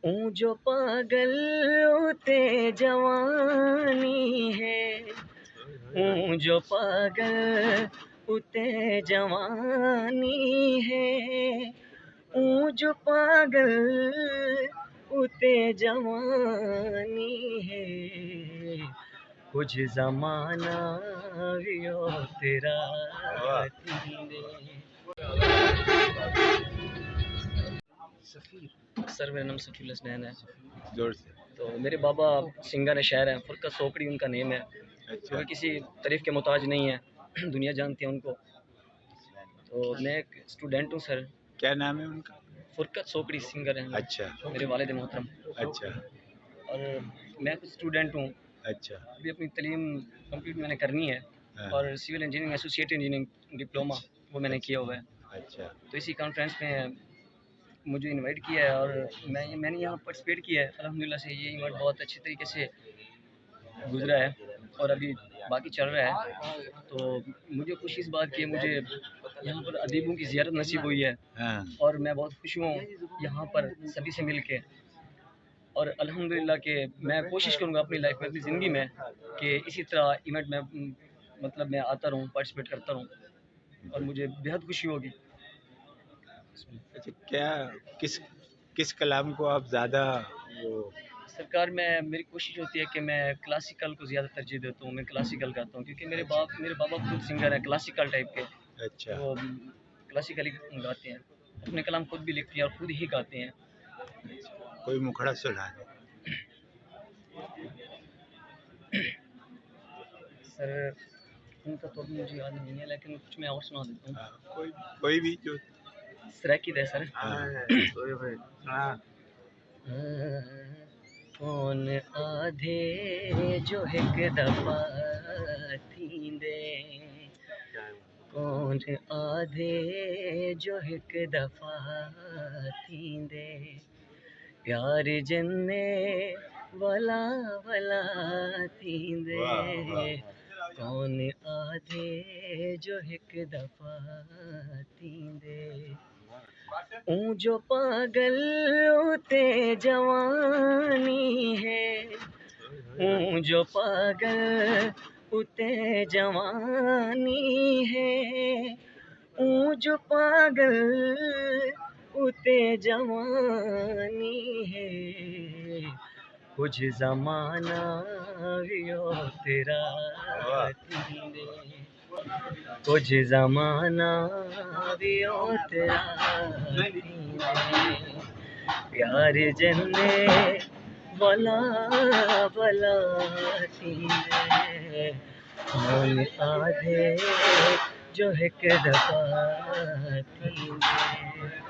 हूँ जो पागल उते जवानी है, हूँ जो पागल उते जवानी है, हूँ जो पागल उते जवानी है, कुछ जमाना भी हो तेरा थींदे। सर मेरा नाम सफ़ील हसनैन है। जोर से। तो मेरे बाबा सिंगर शहर हैं, फुरकत सोकड़ी उनका नेम है। अच्छा। वो किसी तारीफ़ के मोहताज नहीं है, दुनिया जानती है उनको। तो मैं एक स्टूडेंट हूँ सर। क्या नाम है उनका? फुरकत सोकड़ी सिंगर हैं अच्छा। मेरे वालिद मोहतरम। अच्छा। और मैं खुद स्टूडेंट हूँ। अच्छा। अभी अपनी तालीम कंप्लीट मैंने करनी है हाँ। और civil engineering associate engineering diploma वो मैंने किया हुआ है। अच्छा। तो इसी कॉन्फ्रेंस में मुझे इनवाइट किया है और मैंने यहाँ पार्टिसिपेट किया है। अल्हम्दुलिल्लाह से ये इवेंट बहुत अच्छी तरीके से गुजरा है और अभी बाकी चल रहा है। तो मुझे खुशी इस बात की है, मुझे यहाँ पर अदीबों की ज़ियारत नसीब हुई है। हाँ। और मैं बहुत खुश हूँ यहाँ पर सभी से मिल के। और अल्हम्दुलिल्लाह कि मैं कोशिश करूँगा अपनी लाइफ में, अपनी ज़िंदगी में, कि इसी तरह इवेंट में मतलब मैं आता रहूँ, पार्टिसिपेट करता रहूँ और मुझे बेहद खुशी होगी। अच्छा, क्या किस किस कलाम को आप ज़्यादा वो? सरकार में मेरी कोशिश होती है कि मैं क्लासिकल को ज़्यादा तरजीह देता हूँ। मैं क्लासिकल गाता हूँ क्योंकि मेरे बाबा खुद सिंगर हैं क्लासिकल टाइप के। अच्छा। वो क्लासिकल ही गाते हैं, अपने कलाम खुद भी लिखते हैं और खुद ही गाते हैं। कोई मुखड़ा सुना दो। सर उनका तो अभी मुझे याद नहीं है, लेकिन कुछ मैं और सुना देता हूँ। कोई कोई भी जो। सराकिद है सर। हाँ। कौन आधे जो हिक दफ़ा थींदे, कौन आधे जो हिक दफ़ा थींदे, प्यार जन्ने वला वला थींदे, कौन आधे जो हिक दफ़ा थींदे, हूँ जो पागल उते जवानी है, हूँ जो पागल उते जवानी है, हूँ जो पागल उते जवानी है, कुछ जमाना भी हो तेरा थींदे, कुछ जमाना भी हो तेरा थींदे, प्यार जन्ने वला वला थींदे, मन आधे जो हिक दफ़ा थींदे।